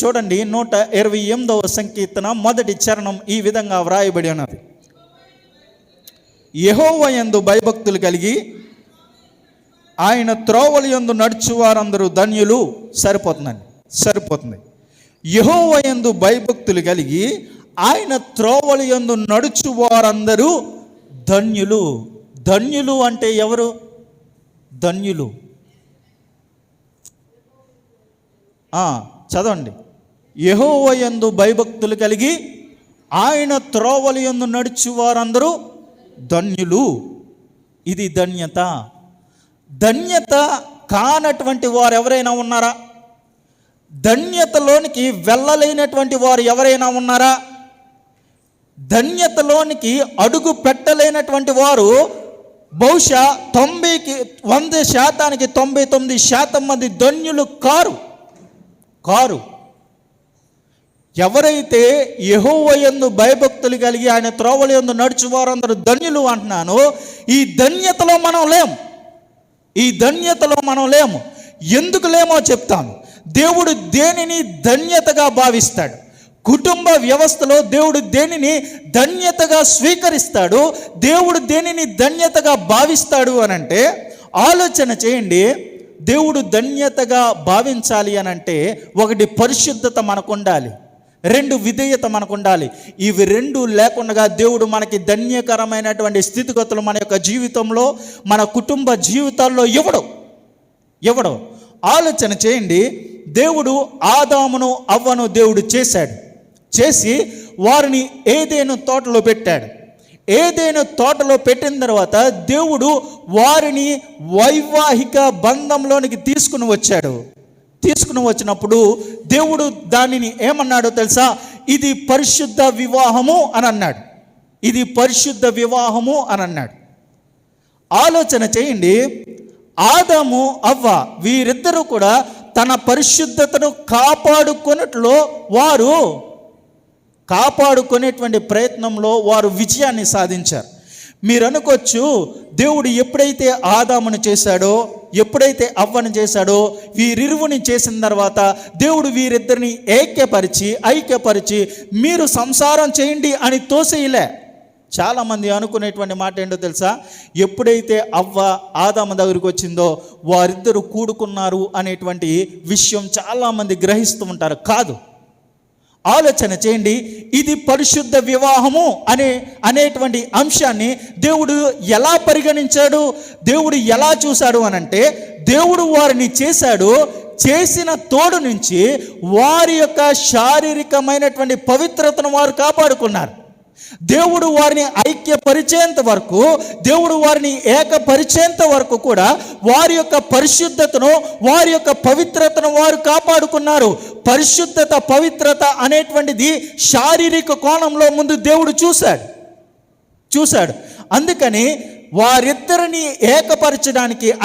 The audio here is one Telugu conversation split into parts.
చూడండి 128వ సంకీర్తన మొదటి చరణం ఈ విధంగా వ్రాయబడి ఉన్నది. యెహోవా యందు భయభక్తులు కలిగి ఆయన త్రోవల యందు నడుచు వారందరూ ధన్యులు. సరిపోతుంది. యెహోవా యందు భయభక్తులు కలిగి ఆయన త్రోవల యందు నడుచు వారందరూ ధన్యులు. ధన్యులు అంటే ఎవరు? ధన్యులు చదవండి. యెహోవా యందు భయభక్తులు కలిగి ఆయన త్రోవల యందు నడుచు వారందరూ ధన్యులు. ఇది ధన్యత. ధన్యత కానటువంటి వారు ఎవరైనా ఉన్నారా? ధన్యతలోనికి వెళ్ళలేనటువంటి వారు ఎవరైనా ఉన్నారా? ధన్యతలోనికి అడుగు పెట్టలేనటువంటి వారు బహుశా 100% 99% మంది ధన్యులు కారు. ఎవరైతే యెహోవా యందు భయభక్తులు కలిగి ఆయన త్రోవల యందు నడుచు వారందరూ ధన్యులు అంటున్నానో, ఈ ధన్యతలో మనం లేము. ఎందుకు లేమో చెప్తాను. దేవుడు దేనిని ధన్యతగా భావిస్తాడు? కుటుంబ వ్యవస్థలో దేవుడు దేనిని ధన్యతగా స్వీకరిస్తాడు? దేవుడు దేనిని ధన్యతగా భావిస్తాడు అనంటే, ఆలోచన చేయండి. దేవుడు ధన్యతగా భావించాలి అనంటే, 1 పరిశుద్ధత మనకు ఉండాలి, 2 విధేయత మనకు ఉండాలి. ఇవి 2 లేకుండా దేవుడు మనకి ధన్యకరమైనటువంటి స్థితిగతులు మన యొక్క జీవితంలో, మన కుటుంబ జీవితాల్లో ఇవ్వడు. ఆలోచన చేయండి. దేవుడు ఆదామును అవ్వను దేవుడు చేసి వారిని ఏదైనా తోటలో పెట్టాడు. ఏదైనా తోటలో పెట్టిన తర్వాత దేవుడు వారిని వైవాహిక బంధంలోనికి తీసుకుని వచ్చినప్పుడు దేవుడు దానిని ఏమన్నాడో తెలుసా? ఇది పరిశుద్ధ వివాహము అని అన్నాడు. ఇది పరిశుద్ధ వివాహము అని అన్నాడు. ఆలోచన చేయండి. ఆదాము అవ్వ వీరిద్దరూ కూడా తన పరిశుద్ధతను కాపాడుకునేటువంటి ప్రయత్నంలో వారు విజయాన్ని సాధించారు. మీరు అనుకోవచ్చు, దేవుడు ఎప్పుడైతే ఆదామును చేశాడో, ఎప్పుడైతే అవ్వను చేశాడో, వీరిరువుని చేసిన తర్వాత దేవుడు వీరిద్దరిని ఐక్యపరిచి మీరు సంసారం చేయండి అని తోసేయలే. చాలామంది అనుకునేటువంటి మాట ఏంటో తెలుసా? ఎప్పుడైతే అవ్వ ఆదాము దగ్గరికి వచ్చిందో వారిద్దరూ కూడుకున్నారు అనేటువంటి విషయం చాలామంది గ్రహిస్తూ ఉంటారు. కాదు. ఆలోచన చేయండి. ఇది పరిశుద్ధ వివాహము అనేటువంటి అంశాన్ని దేవుడు ఎలా పరిగణించాడు? దేవుడు ఎలా చూశాడు అనంటే, దేవుడు వారిని చేసిన తోడు నుంచి వారి యొక్క శారీరకమైనటువంటి పవిత్రతను వారు కాపాడుకున్నారు. దేవుడు వారిని ఐక్యపరిచేంత వరకు, దేవుడు వారిని ఏకపరిచేంత వరకు కూడా వారి యొక్క పరిశుద్ధతను, వారి యొక్క పవిత్రతను వారు కాపాడుకున్నారు. పరిశుద్ధత, పవిత్రత అనేటువంటిది శారీరక కోణంలో ముందు దేవుడు చూశాడు. అందుకని వారిద్దరిని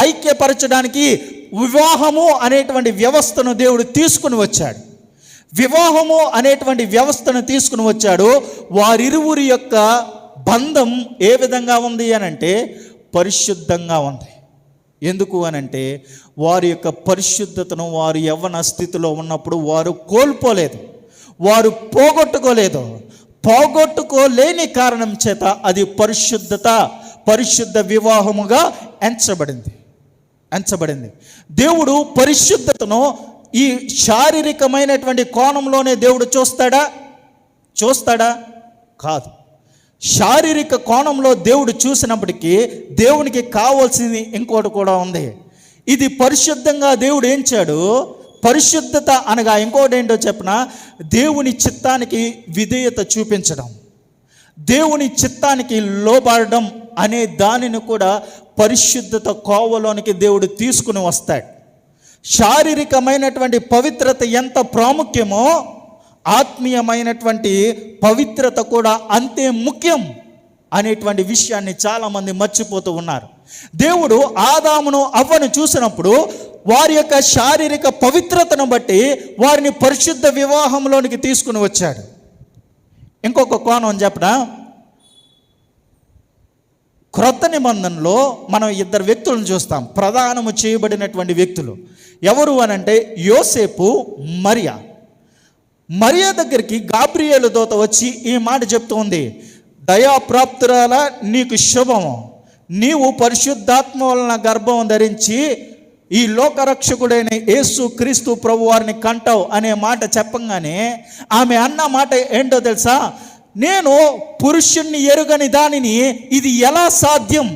ఐక్యపరచడానికి వివాహము అనేటువంటి వ్యవస్థను దేవుడు తీసుకుని వచ్చాడు. వివాహము అనేటువంటి వ్యవస్థను తీసుకుని వచ్చాడు. వారిరువురి యొక్క బంధం ఏ విధంగా ఉంది అనంటే పరిశుద్ధంగా ఉంది. ఎందుకు అనంటే వారి యొక్క పరిశుద్ధతను వారు యవ్వన స్థితిలో ఉన్నప్పుడు వారు కోల్పోలేదు, వారు పోగొట్టుకోలేని కారణం చేత అది పరిశుద్ధ వివాహముగా ఎంచబడింది. దేవుడు పరిశుద్ధతను ఈ శారీరకమైనటువంటి కోణంలోనే దేవుడు చూస్తాడా? కాదు. శారీరక కోణంలో దేవుడు చూసినప్పటికీ దేవునికి కావాల్సింది ఇంకోటి కూడా ఉంది. ఇది పరిశుద్ధంగా దేవుడు ఏంచాడు. పరిశుద్ధత అనగా ఇంకోటి ఏంటో చెప్పిన, దేవుని చిత్తానికి విధేయత చూపించడం, దేవుని చిత్తానికి లోబడడం అనే దానిని కూడా పరిశుద్ధత కోవలోనికి దేవుడు తీసుకుని వస్తాడు. శారీరకమైనటువంటి పవిత్రత ఎంత ప్రాముఖ్యమో ఆత్మీయమైనటువంటి పవిత్రత కూడా అంతే ముఖ్యం అనేటువంటి విషయాన్ని చాలామంది మర్చిపోతూ ఉన్నారు. దేవుడు ఆదామును అవ్వను చూసినప్పుడు వారి యొక్క శారీరక పవిత్రతను బట్టి వారిని పరిశుద్ధ వివాహంలోనికి తీసుకుని వచ్చాడు. ఇంకొక కోణం చెప్పనా? క్రొత్త నిబంధనలో మనం 2 వ్యక్తులను చూస్తాం, ప్రదానము చేయబడినటువంటి వ్యక్తులు. ఎవరు అనంటే యోసేపు, మరియా. మరియా దగ్గరికి గాబ్రియేలు దూత వచ్చి ఈ మాట చెప్తూ ఉంది, దయాప్రాప్తురాల నీకు శుభము, నీవు పరిశుద్ధాత్మ వలన గర్భం ధరించి ఈ లోకరక్షకుడైన యేసు క్రీస్తు ప్రభు వారిని కంటావు అనే మాట చెప్పంగానే ఆమె అన్న మాట ఏంటో తెలుసా? నేను పురుషుణ్ణి ఎరుగని దానిని ఇది ఎలా సాధ్యం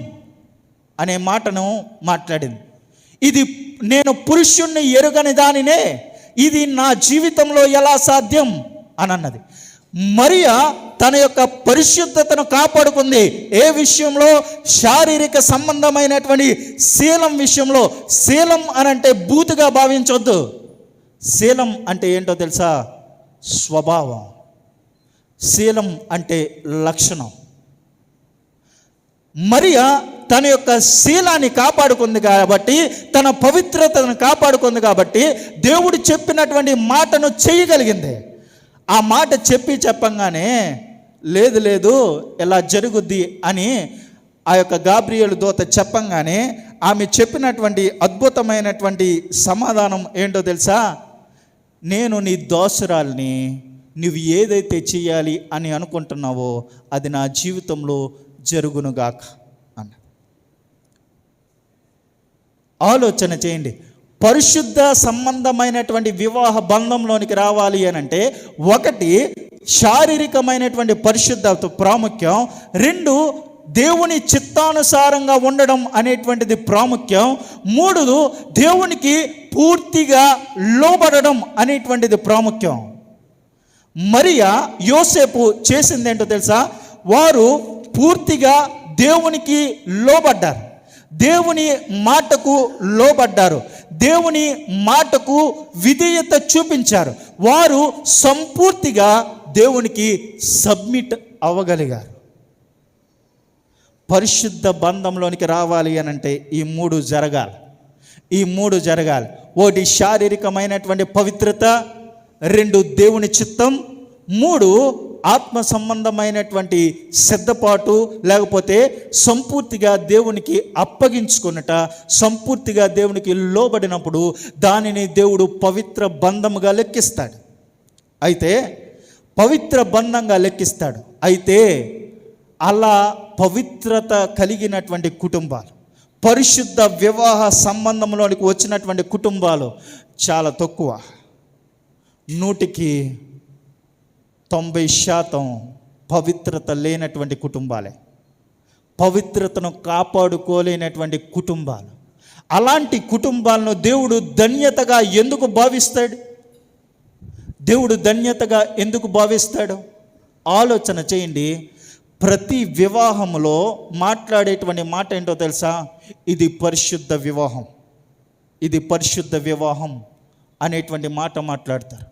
అనే మాటను మాట్లాడింది. ఇది నేను పురుషుణ్ణి ఎరుగని దానినే ఇది నా జీవితంలో ఎలా సాధ్యం అని అన్నది. మరియా తన యొక్క పరిశుద్ధతను కాపాడుకుంది. ఏ విషయంలో? శారీరక సంబంధమైనటువంటి శీలం విషయంలో. శీలం అనంటే బూతుగా భావించవద్దు. శీలం అంటే ఏంటో తెలుసా? స్వభావం. శీలం అంటే లక్షణం. మరియా తన యొక్క శీలాన్ని కాపాడుకుంది కాబట్టి, తన పవిత్రతను కాపాడుకుంది కాబట్టి దేవుడు చెప్పినటువంటి మాటను చేయగలిగింది. ఆ మాట చెప్పంగానే లేదు లేదు ఇలా జరుగుద్ది అని ఆ యొక్క గాబ్రియేలు దూత చెప్పంగానే ఆమె చెప్పినటువంటి అద్భుతమైనటువంటి సమాధానం ఏంటో తెలుసా? నేను నీ దాసురాల్ని, నువ్వు ఏదైతే చేయాలి అని అనుకుంటున్నావో అది నా జీవితంలో జరుగునుగాక అన్న. ఆలోచన చేయండి. పరిశుద్ధ సంబంధమైనటువంటి వివాహ బంధంలోనికి రావాలి అని అంటే, ఒకటి శారీరకమైనటువంటి పరిశుద్ధత ప్రాముఖ్యం, రెండు దేవుని చిత్తానుసారంగా ఉండడం అనేటువంటిది ప్రాముఖ్యం, మూడు దేవునికి పూర్తిగా లోబడడం అనేటువంటిది ప్రాముఖ్యం. మరియా యోసేపు చేసిందేంటో తెలుసా? వారు పూర్తిగా దేవునికి లోబడ్డారు, దేవుని మాటకు లోబడ్డారు, దేవుని మాటకు విధేయత చూపించారు. వారు సంపూర్తిగా దేవునికి సబ్మిట్ అవ్వగలిగారు. పరిశుద్ధ బంధంలోనికి రావాలి అనంటే ఈ మూడు జరగాలి. ఒకటి శారీరకమైనటువంటి పవిత్రత, రెండు దేవుని చిత్తం, మూడు ఆత్మ సంబంధమైనటువంటి సిద్ధపాటు, లేకపోతే సంపూర్తిగా దేవునికి అప్పగించుకున్నట, సంపూర్తిగా దేవునికి లోబడినప్పుడు దానిని దేవుడు పవిత్ర బంధముగా లెక్కిస్తాడు. అయితే అలా పవిత్రత కలిగినటువంటి కుటుంబాలు, పరిశుద్ధ వివాహ సంబంధంలోనికి వచ్చినటువంటి కుటుంబాలు చాలా తక్కువ. 90% పవిత్రత లేనటువంటి కుటుంబాలే, పవిత్రతను కాపాడుకోలేనటువంటి కుటుంబాలు. అలాంటి కుటుంబాలను దేవుడు ధన్యతగా ఎందుకు భావిస్తాడు? ఆలోచన చేయండి. ప్రతి వివాహంలో మాట్లాడేటువంటి మాట ఏంటో తెలుసా? ఇది పరిశుద్ధ వివాహం అనేటువంటి మాట మాట్లాడతారు.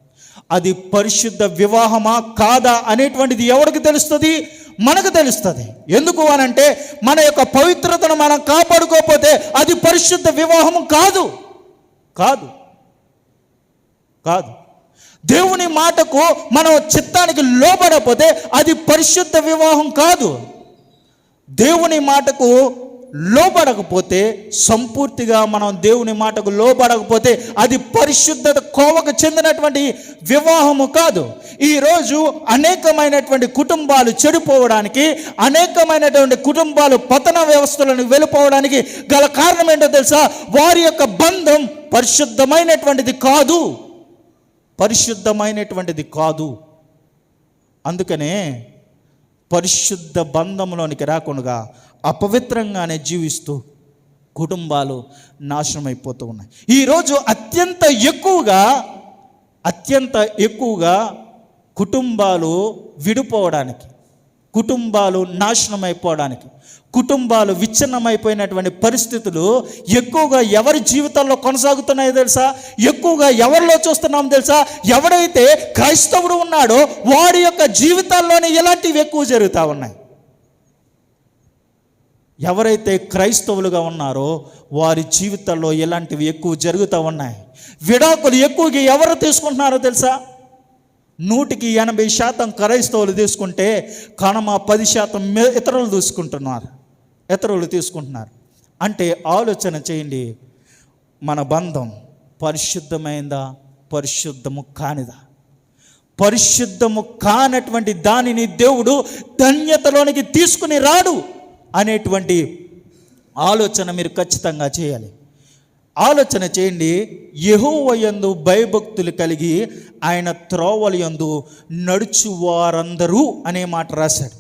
అది పరిశుద్ధ వివాహమా కాదా అనేటువంటిది ఎవరికి తెలుస్తుంది? మనకు తెలుస్తుంది. ఎందుకు అనంటే మన యొక్క పవిత్రతను మనం కాపాడుకోకపోతే అది పరిశుద్ధ వివాహం కాదు. దేవుని మాటకు మనం చిత్తానికి లోబడకపోతే అది పరిశుద్ధ వివాహం కాదు. దేవుని మాటకు లోబడకపోతే, సంపూర్తిగా మనం దేవుని మాటకు లోబడకపోతే అది పరిశుద్ధత కోవకు చెందినటువంటి వివాహము కాదు. ఈరోజు అనేకమైనటువంటి కుటుంబాలు చెడిపోవడానికి, అనేకమైనటువంటి కుటుంబాలు పతన వ్యవస్థలను వెళ్ళిపోవడానికి గల కారణం ఏంటో తెలుసా? వారి యొక్క బంధం పరిశుద్ధమైనటువంటిది కాదు. అందుకనే పరిశుద్ధ బంధంలోనికి రాకుండా అపవిత్రంగానే జీవిస్తూ కుటుంబాలు నాశనం అయిపోతూ ఉన్నాయి. ఈరోజు అత్యంత ఎక్కువగా కుటుంబాలు విడిపోవడానికి, కుటుంబాలు నాశనం అయిపోవడానికి, కుటుంబాలు విచ్ఛిన్నమైపోయినటువంటి పరిస్థితులు ఎక్కువగా ఎవరి జీవితాల్లో కొనసాగుతున్నాయో తెలుసా? ఎక్కువగా ఎవరిలో చూస్తున్నాం తెలుసా? ఎవడైతే క్రైస్తవుడు ఉన్నాడో వాడి యొక్క జీవితాల్లోనే ఇలాంటివి ఎక్కువ జరుగుతూ ఉన్నాయి. ఎవరైతే క్రైస్తవులుగా ఉన్నారో వారి జీవితాల్లో ఇలాంటివి ఎక్కువ జరుగుతూ ఉన్నాయి. విడాకులు ఎక్కువగా ఎవరు తీసుకుంటున్నారో తెలుసా? 100% క్రైస్తవులు తీసుకుంటే కనమ 10% ఇతరులు తీసుకుంటున్నారు. అంటే ఆలోచన చేయండి, మన బంధం పరిశుద్ధమైందా, పరిశుద్ధము కానిదా? పరిశుద్ధము కానటువంటి దానిని దేవుడు ధన్యతలోనికి తీసుకుని రాడు అనేటువంటి ఆలోచన మీరు ఖచ్చితంగా చేయాలి. ఆలోచన చేయండి. యెహోవా యందు భయభక్తులు కలిగి ఆయన త్రోవల యందు నడుచువారందరూ అనే మాట రాశాడు.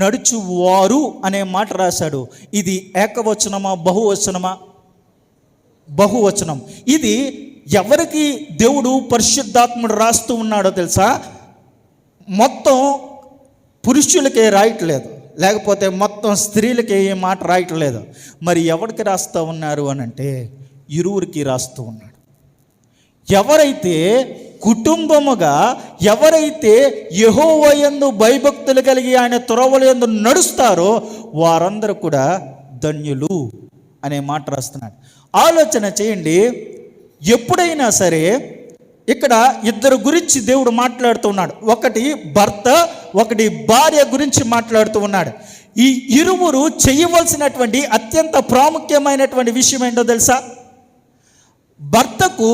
నడుచువారు అనే మాట రాశాడు. ఇది ఏకవచనమా బహువచనమా? బహువచనం. ఇది ఎవరికి దేవుడు పరిశుద్ధాత్ముడు రాస్తూ ఉన్నాడో తెలుసా? మొత్తం పురుషులకే రాయట్లేదు, లేకపోతే మొత్తం స్త్రీలకే ఏ మాట రాయట్లేదు. మరి ఎవరికి రాస్తూ ఉన్నారు అని అంటే ఇరువురికి రాస్తూ ఉన్నాడు. ఎవరైతే కుటుంబముగా, ఎవరైతే యెహోవా యందు భయభక్తులు కలిగి ఆయన త్రోవల యందు నడుస్తారో వారందరూ కూడా ధన్యులు అనే మాట రాస్తున్నాడు. ఆలోచన చేయండి. ఎప్పుడైనా సరే ఇక్కడ ఇద్దరు గురించి దేవుడు మాట్లాడుతున్నాడు. ఒకటి భర్త, ఒకటి భార్య గురించి మాట్లాడుతూ ఉన్నాడు. ఈ ఇరువురు చేయవలసినటువంటి అత్యంత ప్రాముఖ్యమైనటువంటి విషయం ఏంటో తెలుసా? భర్తకు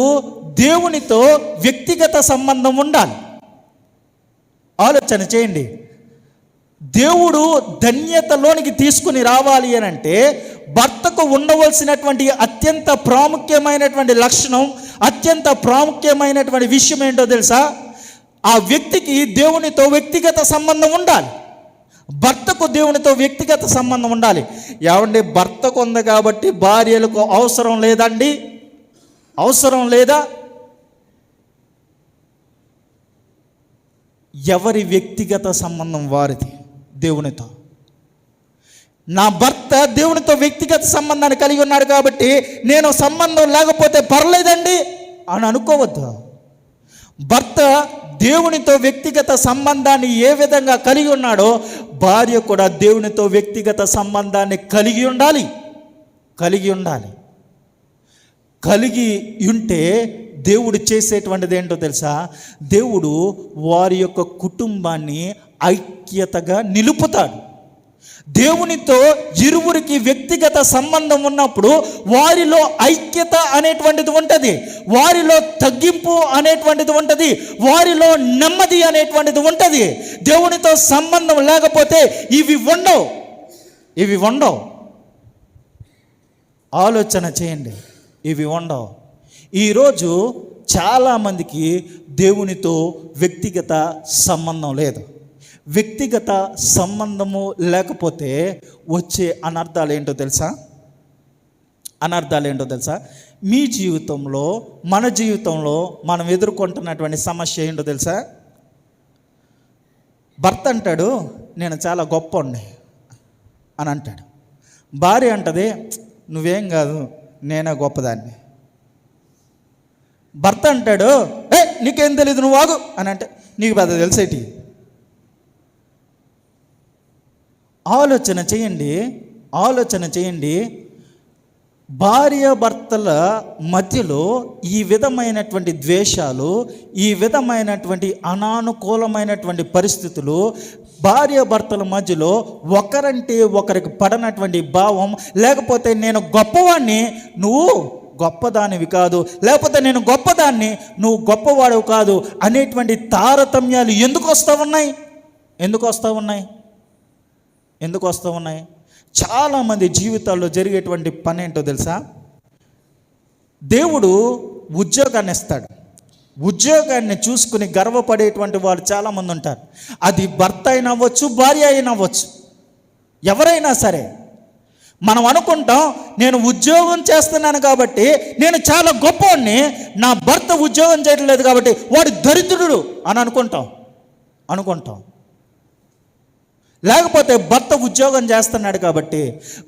దేవునితో వ్యక్తిగత సంబంధం ఉండాలి. ఆలోచన చేయండి. దేవుడు ధన్యతలోనికి తీసుకుని రావాలి అని అంటే భర్తకు ఉండవలసినటువంటి అత్యంత ప్రాముఖ్యమైనటువంటి లక్షణం, అత్యంత ప్రాముఖ్యమైనటువంటి విషయం ఏంటో తెలుసా? ఆ వ్యక్తికి దేవునితో వ్యక్తిగత సంబంధం ఉండాలి. భర్తకు దేవునితో వ్యక్తిగత సంబంధం ఉండాలి. ఏమండి, భర్తకు ఉంది కాబట్టి భార్యలకు అవసరం లేదండి? అవసరం లేదా? ఎవరి వ్యక్తిగత సంబంధం వారిది దేవునితో. నా భర్త దేవునితో వ్యక్తిగత సంబంధాన్ని కలిగి ఉన్నాడు కాబట్టి నేను సంబంధం లేకపోతే పర్లేదండి అని అనుకోవద్దు. భర్త దేవునితో వ్యక్తిగత సంబంధాన్ని ఏ విధంగా కలిగి ఉన్నాడో భార్య కూడా దేవునితో వ్యక్తిగత సంబంధాన్ని కలిగి ఉండాలి. కలిగి ఉంటే దేవుడు చేసేటువంటిది ఏంటో తెలుసా? దేవుడు వారి యొక్క కుటుంబాన్ని ఐక్యతగా నిలుపుతాడు. దేవునితో ఇరువురికి వ్యక్తిగత సంబంధం ఉన్నప్పుడు వారిలో ఐక్యత అనేటువంటిది ఉంటుంది, వారిలో తగ్గింపు అనేటువంటిది ఉంటుంది, వారిలో నెమ్మది అనేటువంటిది ఉంటుంది. దేవునితో సంబంధం లేకపోతే ఇవి ఉండవు. ఆలోచన చేయండి, ఇవి ఉండవు. ఈరోజు చాలామందికి దేవునితో వ్యక్తిగత సంబంధం లేదు. వ్యక్తిగత సంబంధము లేకపోతే వచ్చే అనర్థాలు ఏంటో తెలుసా? మీ జీవితంలో, మన జీవితంలో మనం ఎదుర్కొంటున్నటువంటి సమస్య ఏంటో తెలుసా? భర్త అంటాడు నేను చాలా గొప్పోడిని అని అంటాడు. భార్య అంటది నువ్వేం కాదు, నేనే గొప్పదాన్ని. భర్త అంటాడు నీకేం తెలియదు, నువ్వు ఆగు అని అంటే నీకు పెద్ద తెలిసేటి. ఆలోచన చేయండి. భార్య భర్తల మధ్యలో ఈ విధమైనటువంటి ద్వేషాలు, ఈ విధమైనటువంటి అనానుకూలమైనటువంటి పరిస్థితులు, భార్య భర్తల మధ్యలో ఒకరంటే ఒకరికి పడనటువంటి భావం, లేకపోతే నేను గొప్పవాణ్ణి నువ్వు గొప్పదానివి కాదు, లేకపోతే నేను గొప్పదాన్ని నువ్వు గొప్పవాడు కాదు అనేటువంటి తారతమ్యాలు ఎందుకు వస్తూ ఉన్నాయి? చాలామంది జీవితాల్లో జరిగేటువంటి పని ఏంటో తెలుసా? దేవుడు ఉద్యోగాన్ని ఇస్తాడు. ఉద్యోగాన్ని చూసుకుని గర్వపడేటువంటి వాళ్ళు చాలామంది ఉంటారు. అది భర్త అయినా అవ్వచ్చు, భార్య అయినా అవ్వచ్చు, ఎవరైనా సరే. మనం అనుకుంటాం నేను ఉద్యోగం చేస్తున్నాను కాబట్టి నేను చాలా గొప్పవాడిని, నా భర్త ఉద్యోగం చేయట్లేదు కాబట్టి వాడు దరిద్రుడు అని అనుకుంటాం. లేకపోతే భర్త ఉద్యోగం చేస్తున్నాడు కాబట్టి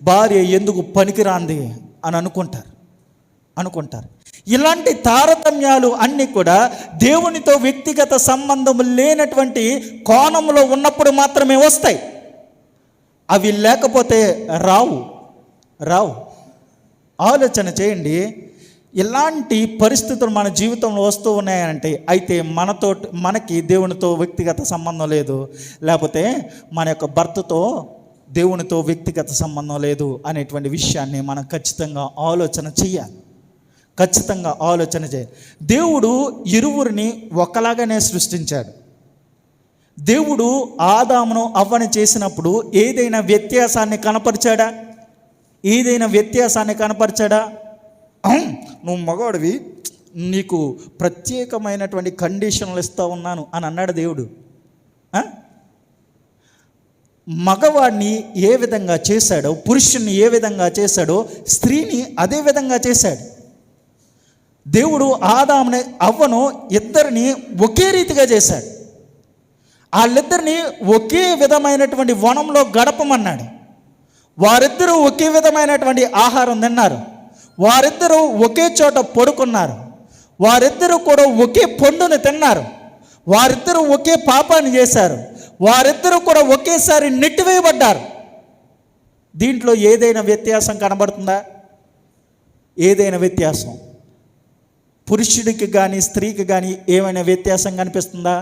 భార్య ఎందుకు పనికిరాంది అని అనుకుంటారు. ఇలాంటి తారతమ్యాలు అన్నీ కూడా దేవునితో వ్యక్తిగత సంబంధం లేనటువంటి కోణంలో ఉన్నప్పుడు మాత్రమే వస్తాయి. అవి లేకపోతే రావు. ఆలోచన చేయండి. ఇలాంటి పరిస్థితులు మన జీవితంలో వస్తూ ఉన్నాయంటే అయితే మనకి దేవునితో వ్యక్తిగత సంబంధం లేదు, లేకపోతే మన యొక్క భర్తతో దేవునితో వ్యక్తిగత సంబంధం లేదు అనేటువంటి విషయాన్ని మనం ఖచ్చితంగా ఆలోచన చేయాలి. దేవుడు ఇరువురిని ఒకలాగానే సృష్టించాడు. దేవుడు ఆదామును అవ్వని చేసినప్పుడు ఏదైనా వ్యత్యాసాన్ని కనపరిచాడా? ఏదైనా వ్యత్యాసాన్ని కనపరిచాడా? నువ్వు మగవాడివి, నీకు ప్రత్యేకమైనటువంటి కండిషన్లు ఇస్తూ ఉన్నాను అని అన్నాడు దేవుడు. మగవాడిని ఏ విధంగా చేశాడో, పురుషుణ్ణి ఏ విధంగా చేశాడో, స్త్రీని అదే విధంగా చేశాడు. దేవుడు ఆదాముని అవ్వను ఇద్దరిని ఒకే రీతిగా చేశాడు. వాళ్ళిద్దరిని ఒకే విధమైనటువంటి వనంలో గడపమన్నాడు. వారిద్దరూ ఒకే విధమైనటువంటి ఆహారం తిన్నారు. వారిద్దరూ ఒకే చోట పడుకున్నారు. వారిద్దరూ కూడా ఒకే పండుని తిన్నారు. వారిద్దరూ ఒకే పాపాన్ని చేశారు. వారిద్దరూ కూడా ఒకేసారి నెట్టివేయబడ్డారు. దీంట్లో ఏదైనా వ్యత్యాసం కనబడుతుందా? ఏదైనా వ్యత్యాసం పురుషుడికి కానీ స్త్రీకి కానీ ఏమైనా వ్యత్యాసం కనిపిస్తుందా?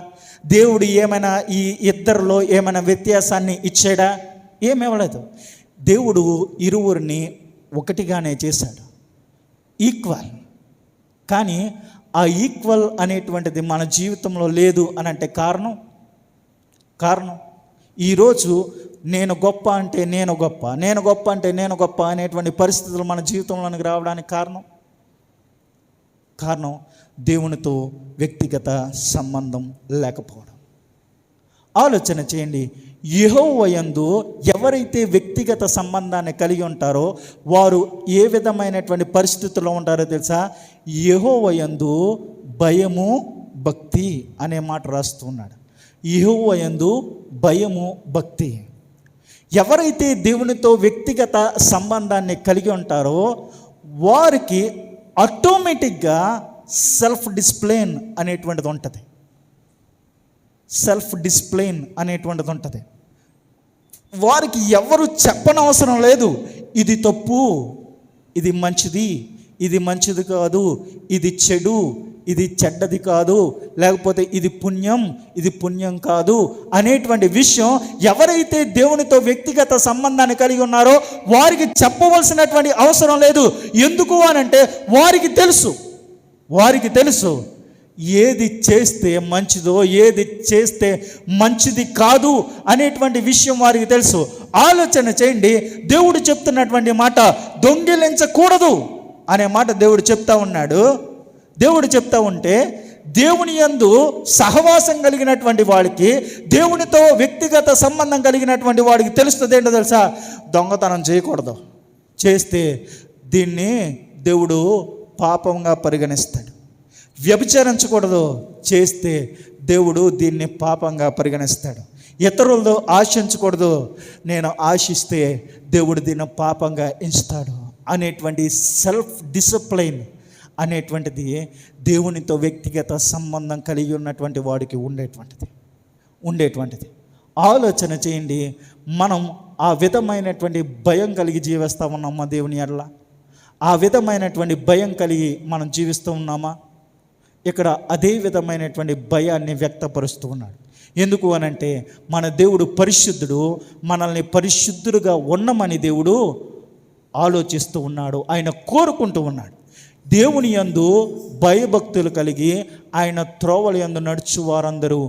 దేవుడు ఏమైనా ఈ ఇద్దరిలో ఏమైనా వ్యత్యాసాన్ని ఇచ్చాడా? ఏమివ్వలేదు. దేవుడు ఇరువురిని ఒకటిగానే చేశాడు, ఈక్వల్. కానీ ఆ ఈక్వల్ అనేటువంటిది మన జీవితంలో లేదు అని అంటే కారణం ఈరోజు నేను గొప్ప అంటే నేను గొప్ప, నేను గొప్ప అంటే నేను గొప్ప అనేటువంటి పరిస్థితులు మన జీవితంలోనికి రావడానికి కారణం దేవునితో వ్యక్తిగత సంబంధం లేకపోవడం. ఆలోచన చేయండి. యెహోవా యందు ఎవరైతే వ్యక్తిగత సంబంధాన్ని కలిగి ఉంటారో వారు ఏ విధమైనటువంటి పరిస్థితుల్లో ఉంటారో తెలుసా? యెహోవా యందు భయము భక్తి అనే మాట రాస్తున్నాడు. యెహోవా యందు భయము భక్తి. ఎవరైతే దేవునితో వ్యక్తిగత సంబంధాన్ని కలిగి ఉంటారో వారికి ఆటోమేటిక్గా సెల్ఫ్ డిసిప్లిన్ అనేటువంటిది ఉంటుంది. సెల్ఫ్ డిసిప్లిన్ అనేటువంటిది ఉంటుంది. వారికి ఎవరు చెప్పనవసరం లేదు. ఇది తప్పు, ఇది మంచిది, ఇది మంచిది కాదు, ఇది చెడు, ఇది చెడ్డది కాదు, లేకపోతే ఇది పుణ్యం, ఇది పుణ్యం కాదు అనేటువంటి విషయం ఎవరైతే దేవునితో వ్యక్తిగత సంబంధాన్ని కలిగి ఉన్నారో వారికి చెప్పవలసినటువంటి అవసరం లేదు. ఎందుకు అనంటే వారికి తెలుసు ఏది చేస్తే మంచిదో, ఏది చేస్తే మంచిది కాదు అనేటువంటి విషయం వారికి తెలుసు. ఆలోచన చేయండి. దేవుడు చెప్తున్నటువంటి మాట దొంగిలించకూడదు అనే మాట దేవుడు చెప్తా ఉన్నాడు. దేవుడు చెప్తా ఉంటే దేవుని యందు సహవాసం కలిగినటువంటి వాడికి, దేవునితో వ్యక్తిగత సంబంధం కలిగినటువంటి వాడికి తెలుస్తుంది ఏంటో తెలుసా? దొంగతనం చేయకూడదు, చేస్తే దీన్ని దేవుడు పాపంగా పరిగణిస్తాడు. వ్యభిచరించకూడదు, చేస్తే దేవుడు దీన్ని పాపంగా పరిగణిస్తాడు. ఇతరులతో ఆశించకూడదు, నేను ఆశిస్తే దేవుడు దీన్ని పాపంగా ఎంచుతాడు అనేటువంటి సెల్ఫ్ డిసిప్లైన్ అనేటువంటిది దేవునితో వ్యక్తిగత సంబంధం కలిగి ఉన్నటువంటి వాడికి ఉండేటువంటిది. ఆలోచన చేయండి. మనం ఆ విధమైనటువంటి భయం కలిగి జీవిస్తూ ఉన్నామా దేవుని ఎడల? ఆ విధమైనటువంటి భయం కలిగి మనం జీవిస్తూ ఉన్నామా? ఇక్కడ అదే విధమైనటువంటి భయాన్ని వ్యక్తపరుస్తూ ఉన్నాడు. ఎందుకు అనంటే మన దేవుడు పరిశుద్ధుడు, మనల్ని పరిశుద్ధుడుగా ఉండమని దేవుడు ఆలోచిస్తూ ఉన్నాడు, ఆయన కోరుకుంటూ ఉన్నాడు. దేవుని యందు భయభక్తులు కలిగి ఆయన త్రోవల యందు నడుచు వారందరూ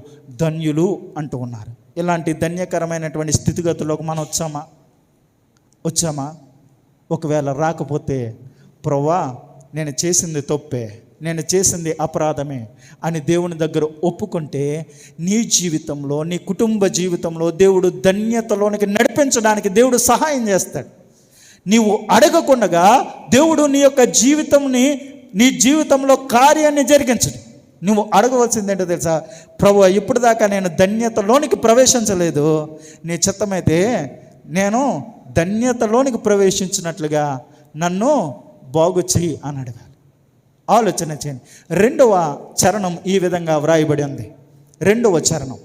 ధన్యులు అంటూ ఉన్నారు. ఇలాంటి ధన్యకరమైనటువంటి స్థితిగతుల్లోకి మనం వచ్చామా? ఒకవేళ రాకపోతే, ప్రభువా నేను చేసింది తప్పే, నేను చేసింది అపరాధమే అని దేవుని దగ్గర ఒప్పుకుంటే నీ జీవితంలో, నీ కుటుంబ జీవితంలో దేవుడు ధన్యతలోనికి నడిపించడానికి దేవుడు సహాయం చేస్తాడు. నీవు అడగకుండగా దేవుడు నీ యొక్క నీ జీవితంలో కార్యాన్ని జరిగించడు. నువ్వు అడగవలసిందేంటో తెలుసా? ప్రభువా ఇప్పుడు దాకా నేను ధన్యతలోనికి ప్రవేశించలేదు, నీ చిత్తమైతే నేను ధన్యతలోనికి ప్రవేశించినట్లుగా నన్ను బాగు చెయ్యి అని అడగాలి. ఆలోచన చేయండి. 2వ చరణం ఈ విధంగా వ్రాయబడి ఉంది. 2వ చరణం,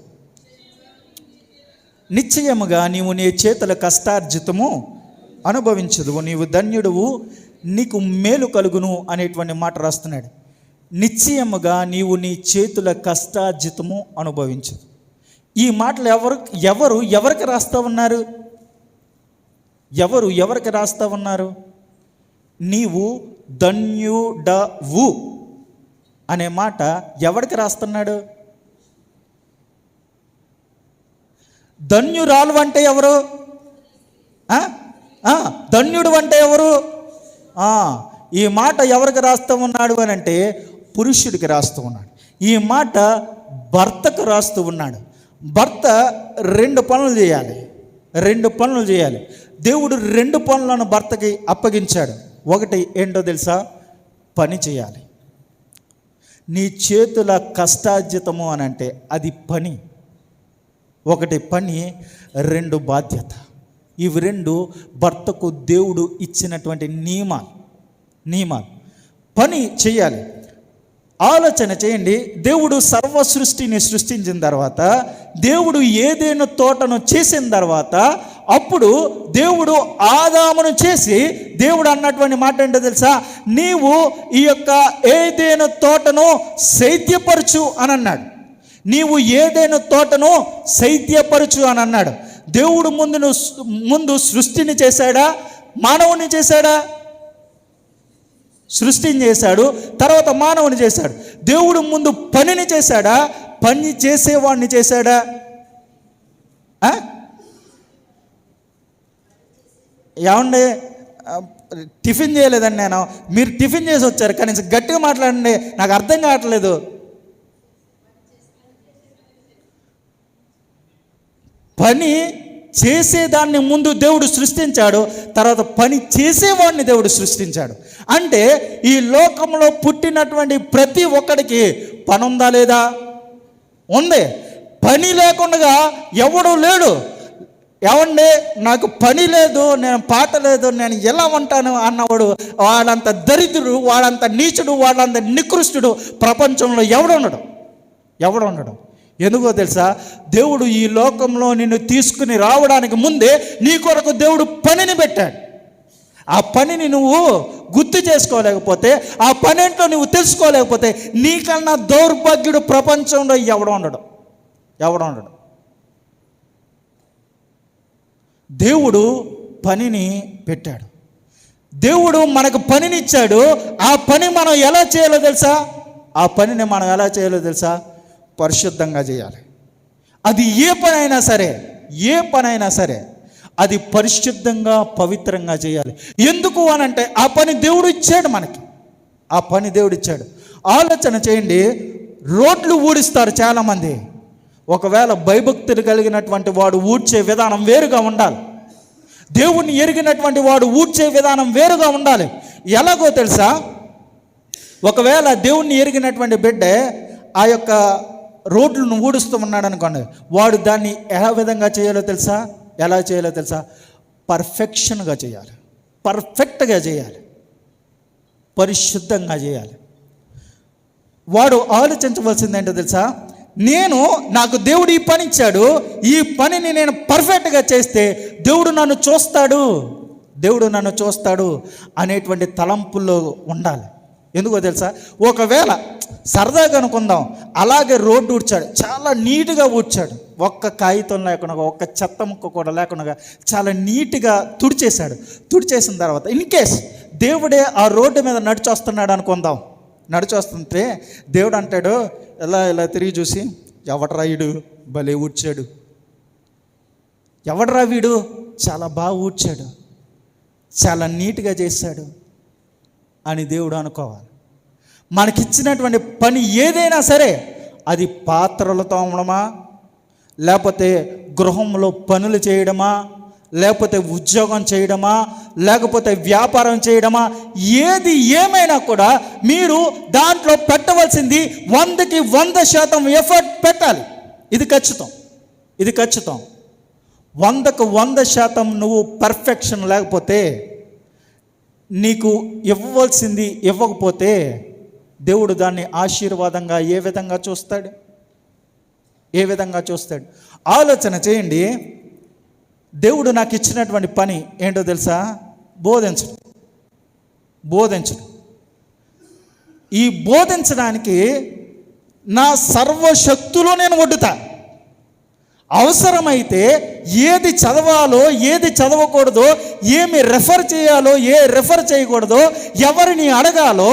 నిశ్చయముగా నీవు నీ చేతుల కష్టార్జితము అనుభవించదు, నీవు ధన్యుడువు, నీకు మేలు కలుగును అనేటువంటి మాట రాస్తున్నాడు. నిశ్చయముగా నీవు నీ చేతుల కష్టార్జితము అనుభవించదు. ఈ మాటలు ఎవరికి రాస్తా ఉన్నారు? ఎవరికి రాస్తా ఉన్నారు? నీవు ధన్యుడవు అనే మాట ఎవరికి రాస్తున్నాడు? ధన్యురాలు అంటే ఎవరు? ధన్యుడు అంటే ఎవరు? ఈ మాట ఎవరికి రాస్తూ ఉన్నాడు అని అంటే పురుషుడికి రాస్తూ ఉన్నాడు. ఈ మాట భర్తకు రాస్తూ ఉన్నాడు. భర్త 2 పనులు చేయాలి. 2 పనులు చేయాలి. దేవుడు 2 పనులను భర్తకి అప్పగించాడు. ఒకటి ఏంటో తెలుసా? పని చేయాలి. నీ చేతుల కష్టార్జితము అని అంటే అది పని. ఒకటి పని, 2 బాధ్యత. ఇవి 2 భర్తకు దేవుడు ఇచ్చినటువంటి నియమాలు. పని చేయాలి. ఆలోచన చేయండి. దేవుడు సర్వ సృష్టిని సృష్టించిన తర్వాత, దేవుడు ఏదైనా తోటను చేసిన తర్వాత, అప్పుడు దేవుడు ఆదామును చేసి దేవుడు అన్నటువంటి మాట ఏంటో తెలుసా? నీవు ఈ యొక్క ఏదైనా తోటను సేద్యపరచు అని అన్నాడు. నీవు ఏదైనా తోటను సేద్యపరచు అని అన్నాడు. దేవుడు ముందు సృష్టిని చేశాడా? మానవుని చేశాడా? సృష్టిని చేశాడు, తర్వాత మానవుని చేశాడు. దేవుడు ముందు పనిని చేశాడా? పని చేసేవాడిని చేశాడా? ఏమండి, టిఫిన్ చేయలేదండి నేను. మీరు టిఫిన్ చేసి వచ్చారు, కానీ గట్టిగా మాట్లాడండి, నాకు అర్థం కావట్లేదు. పని చేసేదాన్ని ముందు దేవుడు సృష్టించాడు, తర్వాత పని చేసేవాడిని దేవుడు సృష్టించాడు. అంటే ఈ లోకంలో పుట్టినటువంటి ప్రతి ఒక్కడికి పని ఉందా లేదా? ఉంది. పని లేకుండా ఎవడు లేడు. ఏమండి, నాకు పని లేదు, నేను పాట లేదు, నేను ఎలా ఉంటాను అన్నవాడు వాడంత దరిద్రుడు, వాడంత నీచుడు, వాడంత నికృష్టుడు ప్రపంచంలో ఎవడుండడు. ఎందుకో తెలుసా? దేవుడు ఈ లోకంలో నిన్ను తీసుకుని రావడానికి ముందే నీ కొరకు దేవుడు పనిని పెట్టాడు. ఆ పనిని నువ్వు గుర్తు చేసుకోలేకపోతే, ఆ పని ఏంటో నువ్వు తెలుసుకోలేకపోతే, నీకన్నా దౌర్భాగ్యుడు ప్రపంచంలో ఎవడు ఉండడు. దేవుడు పనిని పెట్టాడు. దేవుడు మనకు పనినిచ్చాడు. ఆ పని మనం ఎలా చేయాలో తెలుసా? పరిశుద్ధంగా చేయాలి. అది ఏ పనైనా సరే అది పరిశుద్ధంగా పవిత్రంగా చేయాలి. ఎందుకు అనంటే ఆ పని దేవుడు ఇచ్చాడు మనకి. ఆలోచన చేయండి. రోడ్లు ఊడిస్తారు చాలామంది. ఒకవేళ భయభక్తులు కలిగినటువంటి వాడు ఊడ్చే విధానం వేరుగా ఉండాలి. దేవుణ్ణి ఎరిగినటువంటి వాడు ఊడ్చే విధానం వేరుగా ఉండాలి. ఎలాగో తెలుసా? ఒకవేళ దేవుణ్ణి ఎరిగినటువంటి బిడ్డ ఆ యొక్క రోడ్లను ఊడుస్తూ ఉన్నాడు అనుకోండి, వాడు దాన్ని ఎలా విధంగా చేయాలో తెలుసా? పర్ఫెక్షన్గా చేయాలి, పర్ఫెక్ట్గా చేయాలి, పరిశుద్ధంగా చేయాలి. వాడు ఆలోచించవలసింది ఏంటో తెలుసా? నాకు దేవుడు ఈ పని ఇచ్చాడు, ఈ పనిని నేను పర్ఫెక్ట్గా చేస్తే దేవుడు నన్ను చూస్తాడు అనేటువంటి తలంపుల్లో ఉండాలి. ఎందుకో తెలుసా? ఒకవేళ సరదాగా అనుకుందాం, అలాగే రోడ్డు ఊడ్చాడు, చాలా నీట్గా ఊడ్చాడు, ఒక్క కాగితం లేకుండా, ఒక్క చెత్త ముక్క కూడా లేకుండా చాలా నీట్గా తుడిచేసిన తర్వాత ఇన్ కేస్ దేవుడే ఆ రోడ్డు మీద నడిచొస్తున్నాడు అనుకుందాం. నడిచొస్తుంటే దేవుడు అంటాడు, ఇలా తిరిగి చూసి, ఎవడ్రా వీడు భలే ఊడ్చాడు, ఎవడ్రా వీడు చాలా బాగా ఊడ్చాడు, చాలా నీట్గా చేశాడు అని దేవుడు అనుకోవాలి. మనకిచ్చినటువంటి పని ఏదైనా సరే, అది పాత్రలు తోమడమా, లేకపోతే గృహంలో పనులు చేయడమా, లేకపోతే ఉద్యోగం చేయడమా, లేకపోతే వ్యాపారం చేయడమా, ఏది ఏమైనా కూడా మీరు దాంట్లో పెట్టవలసింది 100కి 100% ఎఫర్ట్ పెట్టాలి. ఇది ఖచ్చితం. 100కు 100% నువ్వు పర్ఫెక్షన్ లేకపోతే, నీకు ఇవ్వవలసింది ఇవ్వకపోతే, దేవుడు దాన్ని ఆశీర్వాదంగా ఏ విధంగా చూస్తాడు? ఆలోచన చేయండి. దేవుడు నాకు ఇచ్చినటువంటి పని ఏంటో తెలుసా? బోధించడం. ఈ బోధించడానికి నా సర్వశక్తులు నేను ఒడ్డుతా. అవసరమైతే ఏది చదవాలో, ఏది చదవకూడదో, ఏమి రెఫర్ చేయాలో, రెఫర్ చేయకూడదో, ఎవరిని అడగాలో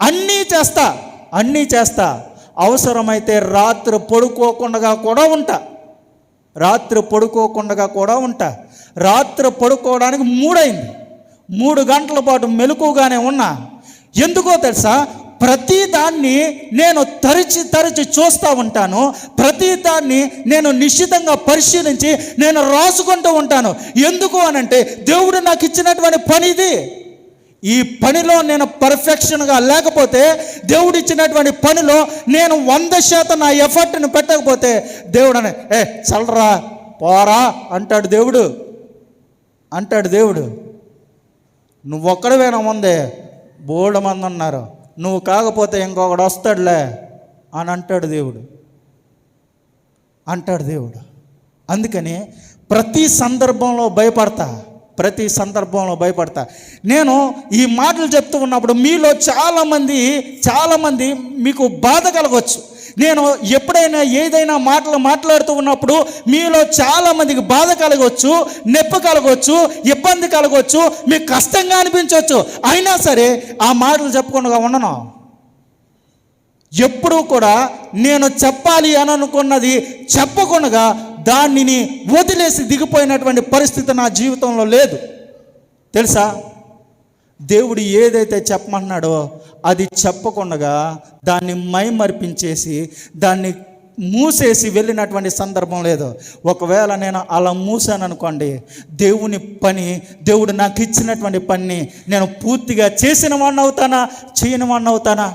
అన్నీ చేస్తా. అవసరమైతే రాత్రి పడుకోకుండా కూడా ఉంటా. రాత్రి పడుకోకుండా కూడా ఉంటా. రాత్రి పడుకోవడానికి 3 అయింది. 3 గంటల పాటు మెలకుగానే ఉన్నా. ఎందుకో తెలుసా? ప్రతి దాన్ని నేను తరచి చూస్తూ ఉంటాను. ప్రతి దాన్ని నేను నిశ్చితంగా పరిశీలించి నేను రాసుకుంటూ ఉంటాను. ఎందుకు అనంటే దేవుడు నాకు ఇచ్చినటువంటి పని ఇది. ఈ పనిలో నేను పర్ఫెక్షన్గా లేకపోతే, దేవుడు ఇచ్చినటువంటి పనిలో నేను 100% నా ఎఫర్ట్ని పెట్టకపోతే, దేవుడు చల్లరా పోరా అంటాడు దేవుడు. నువ్వు ఒక్కడవేనా ముందే, బోల్డ్ మంది ఉన్నారు, నువ్వు కాకపోతే ఇంకొకడు వస్తాడులే అని అంటాడు దేవుడు. అందుకని ప్రతి సందర్భంలో భయపడతా. నేను ఈ మాటలు చెప్తూ ఉన్నప్పుడు మీలో చాలామంది మీకు బాధ కలగవచ్చు. నేను ఎప్పుడైనా ఏదైనా మాట్లాడుతూ ఉన్నప్పుడు మీలో చాలామందికి బాధ కలగవచ్చు, నొప్పి కలగవచ్చు, ఇబ్బంది కలగవచ్చు, మీకు కష్టంగా అనిపించవచ్చు. అయినా సరే ఆ మాటలు చెప్పకుండా ఉండను. ఎప్పుడూ కూడా నేను చెప్పాలి అని అనుకున్నది చెప్పకుండా దానిని వదిలేసి దిగిపోయినటువంటి పరిస్థితి నా జీవితంలో లేదు. తెలుసా? దేవుడు ఏదైతే చెప్పమన్నాడో అది చెప్పకుండా దాన్ని మైమర్పించేసి దాన్ని మూసేసి వెళ్ళినటువంటి సందర్భం లేదు. ఒకవేళ నేను అలా మూసాను అనుకోండి, దేవుడు నాకు ఇచ్చినటువంటి పని నేను పూర్తిగా చేసిన వాడిని అవుతానా, చేయని వాడిని అవుతానా?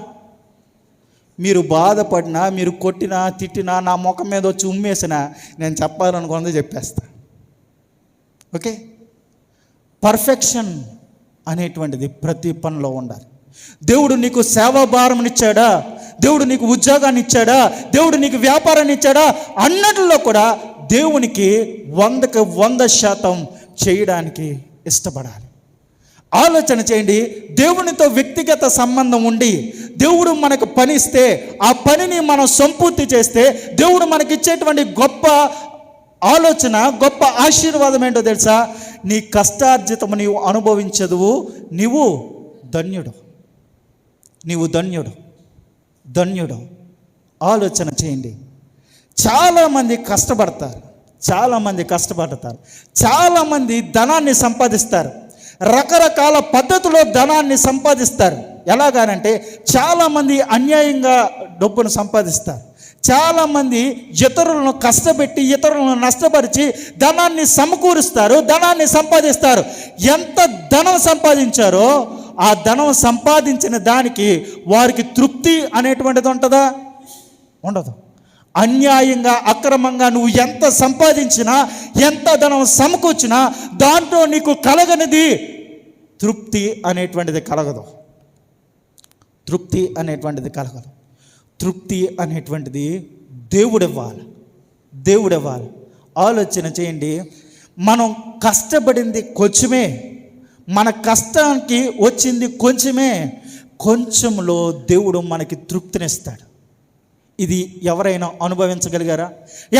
మీరు బాధపడినా, మీరు కొట్టినా, తిట్టినా, నా ముఖం మీద వచ్చి ఉమ్మేసినా నేను చెప్పాలనుకున్నది చెప్పేస్తా. ఓకే? పర్ఫెక్షన్ అనేటువంటిది ప్రతి పనిలో ఉండాలి. దేవుడు నీకు సేవా భారం ఇచ్చాడా, దేవుడు నీకు ఉద్యోగాన్ని ఇచ్చాడా, దేవుడు నీకు వ్యాపారాన్ని ఇచ్చాడా అన్నట్లో కూడా దేవునికి 100కి 100% చేయడానికి ఇష్టపడాలి. ఆలోచన చేయండి. దేవునితో వ్యక్తిగత సంబంధం ఉండి దేవుడు మనకు పని ఇస్తే ఆ పనిని మనం సంపూర్తి చేస్తే దేవుడు మనకిచ్చేటువంటి గొప్ప ఆలోచన, గొప్ప ఆశీర్వాదం ఏంటో తెలుసా? నీ కష్టార్జితము నీవు అనుభవించదువు, నీవు ధన్యుడు. ఆలోచన చేయండి. చాలామంది కష్టపడతారు, చాలామంది ధనాన్ని సంపాదిస్తారు, రకరకాల పద్ధతిలో ధనాన్ని సంపాదిస్తారు. ఎలాగానంటే చాలామంది అన్యాయంగా డబ్బును సంపాదిస్తారు. చాలామంది ఇతరులను కష్టపెట్టి, ఇతరులను నష్టపరిచి ధనాన్ని సమకూరుస్తారు, ధనాన్ని సంపాదిస్తారు. ఎంత ధనం సంపాదించారో ఆ ధనం సంపాదించిన దానికి వారికి తృప్తి అనేటువంటిది ఉంటుందా? ఉండదు. అన్యాయంగా, అక్రమంగా నువ్వు ఎంత సంపాదించినా, ఎంత ధనం సమకూర్చినా దాంట్లో నీకు కలగనిది తృప్తి అనేటువంటిది కలగదు. తృప్తి అనేటువంటిది దేవుడివ్వాలి. ఆలోచన చేయండి. మనం కష్టపడింది కొంచెమే, మన కష్టానికి వచ్చింది కొంచెంలో దేవుడు మనకి తృప్తినిస్తాడు. ఇది ఎవరైనా అనుభవించగలిగారా?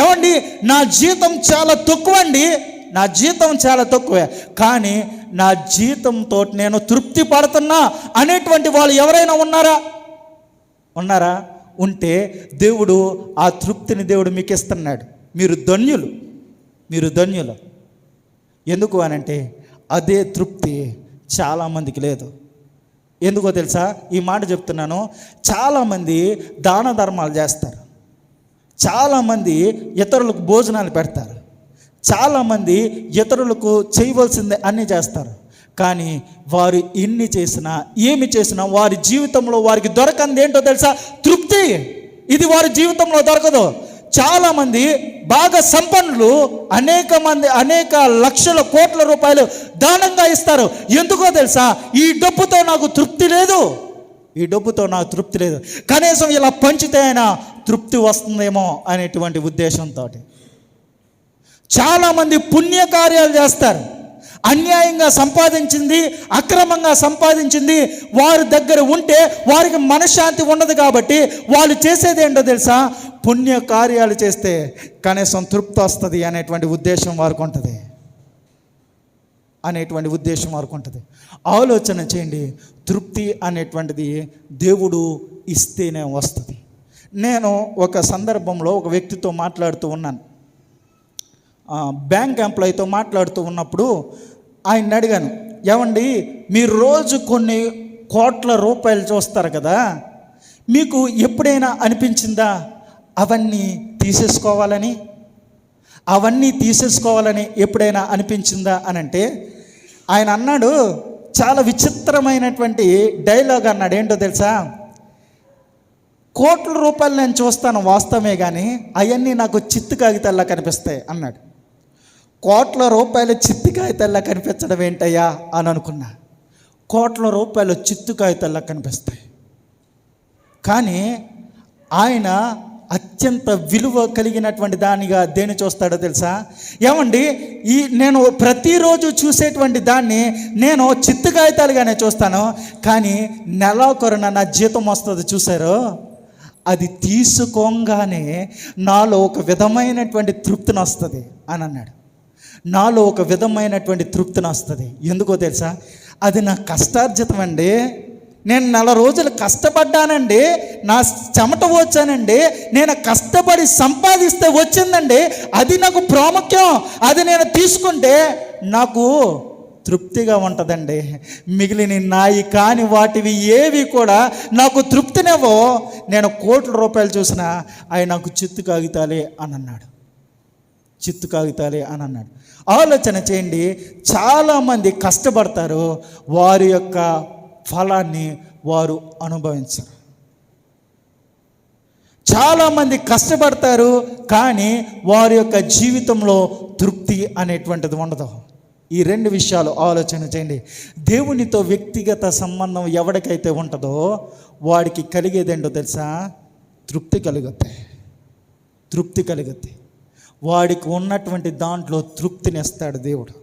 ఏమండి, నా జీతం చాలా తక్కువే, కానీ నా జీతంతో నేను తృప్తి పడుతున్నా అనేటువంటి వాళ్ళు ఎవరైనా ఉన్నారా? ఉంటే దేవుడు ఆ తృప్తిని దేవుడు మీకు ఇస్తున్నాడు. మీరు ధన్యులు. ఎందుకు అనంటే అదే తృప్తి చాలామందికి లేదు. ఎందుకో తెలుసా? ఈ మాట చెప్తున్నాను. చాలామంది దాన ధర్మాలు చేస్తారు, చాలామంది ఇతరులకు భోజనాలు పెడతారు, చాలామంది ఇతరులకు చేయవలసిందే అన్నీ చేస్తారు. కానీ వారు ఎన్ని చేసినా, ఏమి చేసినా వారి జీవితంలో వారికి దొరకంది ఏంటో తెలుసా? తృప్తి. ఇది వారి జీవితంలో దొరకదు. చాలామంది బాగా సంపన్నులు అనేక లక్షల కోట్ల రూపాయలు దానంగా ఇస్తారు. ఎందుకో తెలుసా? ఈ డబ్బుతో నాకు తృప్తి లేదు, కనీసం ఇలా పంచితే అయినా తృప్తి వస్తుందేమో అనేటువంటి ఉద్దేశంతో చాలామంది పుణ్యకార్యాలు చేస్తారు. అన్యాయంగా సంపాదించింది, అక్రమంగా సంపాదించింది వారి దగ్గర ఉంటే వారికి మనశ్శాంతి ఉండదు. కాబట్టి వాళ్ళు చేసేది ఏంటో తెలుసా? పుణ్య కార్యాలు చేస్తే కనీసం తృప్తి వస్తుంది అనేటువంటి ఉద్దేశం వారికి ఉంటుంది. ఆలోచన చేయండి. తృప్తి అనేటువంటిది దేవుడు ఇస్తేనే వస్తుంది. నేను ఒక సందర్భంలో ఒక వ్యక్తితో మాట్లాడుతూ ఉన్నాను. బ్యాంక్ ఎంప్లాయీతో మాట్లాడుతూ ఉన్నప్పుడు ఆయన అడిగాను, ఏమండి మీరు రోజు కొన్ని కోట్ల రూపాయలు చూస్తారు కదా, మీకు ఎప్పుడైనా అనిపించిందా అవన్నీ తీసేసుకోవాలని ఎప్పుడైనా అనిపించిందా అని అంటే ఆయన అన్నాడు, చాలా విచిత్రమైనటువంటి డైలాగ్ అన్నాడు. ఏంటో తెలుసా? కోట్ల రూపాయలు నేను చూస్తాను వాస్తవమే, కానీ అవన్నీ నాకు చిత్తు కాగితాల్లా కనిపిస్తాయి అన్నాడు. కోట్ల రూపాయలు చిత్తు కాగితాల్లా కనిపించడం ఏంటయ్యా అని అనుకున్నా. కోట్ల రూపాయలు చిత్తు కాగితాల్లా కనిపిస్తాయి, కానీ ఆయన అత్యంత విలువ కలిగినటువంటి దానిగా దేన్ని చూస్తాడో తెలుసా? ఏమండి, నేను ప్రతిరోజు చూసేటువంటి దాన్ని నేను చిత్తు కాగితాలుగానే చూస్తాను, కానీ నెలాఖరున నా జీతం వస్తుంది చూసారో, అది తీసుకోగానే నాలో ఒక విధమైనటువంటి తృప్తిని వస్తుంది అని అన్నాడు. నాలో ఒక విధమైనటువంటి తృప్తిని వస్తుంది. ఎందుకో తెలుసా? అది నా కష్టార్జితం అండి. నేను 4 రోజులు కష్టపడ్డానండి, నా చెమట వచ్చానండి, నేను కష్టపడి సంపాదిస్తే వచ్చిందండి, అది నాకు ప్రాముఖ్యం. అది నేను తీసుకుంటే నాకు తృప్తిగా ఉంటుందండి. మిగిలిన నాయి కాని వాటివి ఏవి కూడా నాకు తృప్తినేవో. నేను కోట్ల రూపాయలు చూసినా అవి నాకు చిత్తు కాగితాలే అని అన్నాడు. చిత్తు కాగితాలే అని అన్నాడు. ఆలోచన చేయండి, చాలామంది కష్టపడతారు, వారి యొక్క ఫలాన్ని వారు అనుభవించరు. చాలామంది కష్టపడతారు, కానీ వారి యొక్క జీవితంలో తృప్తి అనేటువంటిది ఉండదు. ఈ 2 విషయాలు ఆలోచన చేయండి. దేవునితో వ్యక్తిగత సంబంధం ఎవరికైతే ఉంటుందో వాడికి కలిగేదేంటో తెలుసా? తృప్తి కలుగుద్ది. వాడికి ఉన్నటువంటి దాంట్లో తృప్తినిస్తాడు దేవుడు.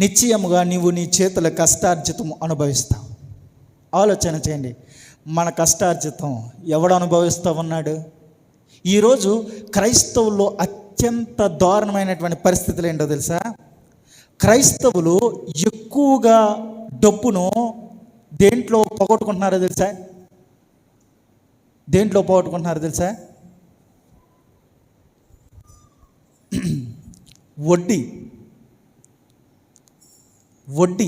నిశ్చయముగా నీవు నీ చేతుల కష్టార్జితం అనుభవిస్తావు. ఆలోచన చేయండి, మన కష్టార్జితం ఎవడు అనుభవిస్తూ ఉన్నాడు? ఈరోజు క్రైస్తవుల్లో అత్యంత దారుణమైనటువంటి పరిస్థితులు ఏంటో తెలుసా? క్రైస్తవులు ఎక్కువగా డబ్బును దేంట్లో పోగొట్టుకుంటున్నారో తెలుసా? వడ్డీ.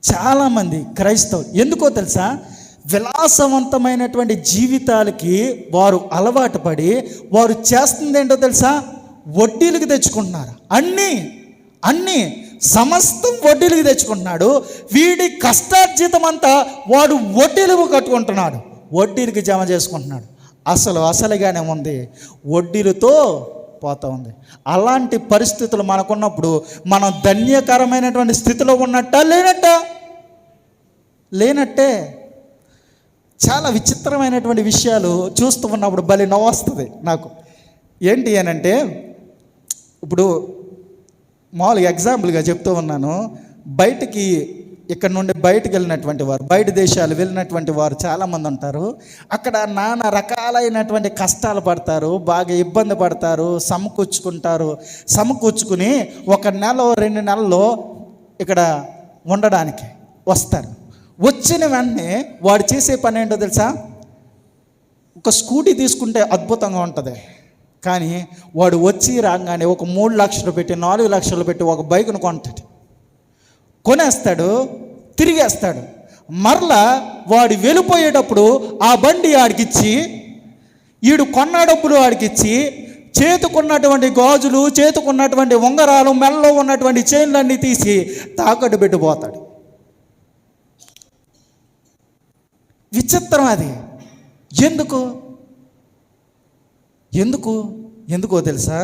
చాలామంది క్రైస్తవులు ఎందుకో తెలుసా? విలాసవంతమైనటువంటి జీవితాలకి వారు అలవాటు పడి వారు చేస్తుంది ఏంటో తెలుసా? వడ్డీలకు తెచ్చుకుంటున్నారు. అన్నీ సమస్తం వడ్డీలకు తెచ్చుకుంటున్నాడు. వీడి కష్టార్జితం అంతా వాడు వడ్డీలకు కట్టుకుంటున్నాడు, వడ్డీలకు జమ చేసుకుంటున్నాడు. అసలుగానే ఉంది, వడ్డీలతో పోతూ ఉంది. అలాంటి పరిస్థితులు మనకున్నప్పుడు మనం ధన్యకరమైనటువంటి స్థితిలో ఉన్నట్ట లేనట్టే. చాలా విచిత్రమైనటువంటి విషయాలు చూస్తూ ఉన్నప్పుడు భలే నవ్వొస్తుంది నాకు. ఏంటి అనంటే, ఇప్పుడు మామూలుగా ఎగ్జాంపుల్గా చెప్తూ ఉన్నాను, ఇక్కడ నుండి బయటికి వెళ్ళినటువంటి వారు, బయట దేశాలు వెళ్ళినటువంటి వారు చాలామంది ఉంటారు. అక్కడ నానా రకాలైనటువంటి కష్టాలు పడతారు, బాగా ఇబ్బంది పడతారు, సమకూర్చుకుని 1 నెల 2 నెలల్లో ఇక్కడ ఉండడానికి వస్తారు. వచ్చిన వెంటనే వాడు చేసే పని ఏంటో తెలుసా? ఒక స్కూటీ తీసుకుంటే అద్భుతంగా ఉంటుంది, కానీ వాడు వచ్చి రాగానే ఒక 3 లక్షలు పెట్టి 4 లక్షలు పెట్టి ఒక బైక్ను కొనేస్తాడు, తిరిగేస్తాడు. మరలా వాడు వెళ్ళిపోయేటప్పుడు ఆ బండి ఆడికిచ్చి, ఈడు కొన్న డబ్బులు ఆడికిచ్చి, చేతుకున్నటువంటి గాజులు, చేతుకున్నటువంటి ఉంగరాలు, మెడలో ఉన్నటువంటి చైన్లన్నీ తీసి తాకట్టు పెట్టిపోతాడు. విచిత్రం అది. ఎందుకో తెలుసా?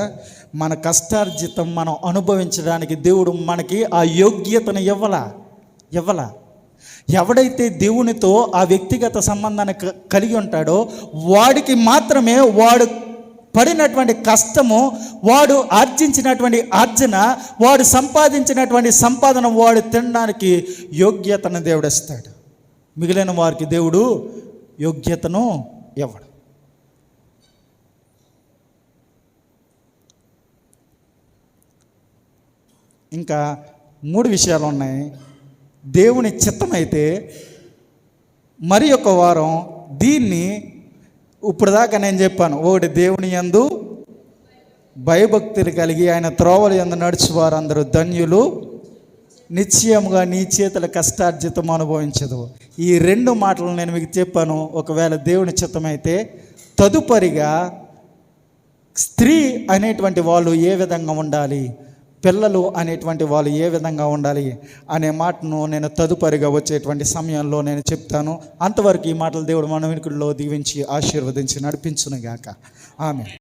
మన కష్టార్జితం మనం అనుభవించడానికి దేవుడు మనకి ఆ యోగ్యతను ఇవ్వలా. ఎవడైతే దేవునితో ఆ వ్యక్తిగత సంబంధాన్ని కలిగి ఉంటాడో వాడికి మాత్రమే వాడు పడినటువంటి కష్టము, వాడు ఆర్జించినటువంటి ఆర్జన, వాడు సంపాదించినటువంటి సంపాదన వాడు తినడానికి యోగ్యతను దేవుడు ఇస్తాడు. మిగిలిన వారికి దేవుడు యోగ్యతను ఇవ్వడు. ఇంకా 3 విషయాలు ఉన్నాయి. దేవుని చిత్తమైతే మరి ఒక వారం దీన్ని ఇప్పుడు దాకా నేను చెప్పాను, ఒకటి దేవుని యందు భయభక్తులు కలిగి ఆయన త్రోవల యందు నడుచువారు అందరూ ధన్యులు, నిశ్చయముగా నీ చేతుల కష్టార్జితం అనుభవించదు. ఈ 2 మాటలు నేను మీకు చెప్పాను. ఒకవేళ దేవుని చిత్తమైతే తదుపరిగా స్త్రీ అనేటువంటి వాళ్ళు ఏ విధంగా ఉండాలి, పిల్లలు అనేటువంటి వాళ్ళు ఏ విధంగా ఉండాలి అనే మాటను నేను తదుపరిగా వచ్చేటువంటి సమయంలో నేను చెప్తాను. అంతవరకు ఈ మాటలు దేవుడు మన వెనుకల్లో దీవించి ఆశీర్వదించి నడిపించునుగాక. ఆమేన్.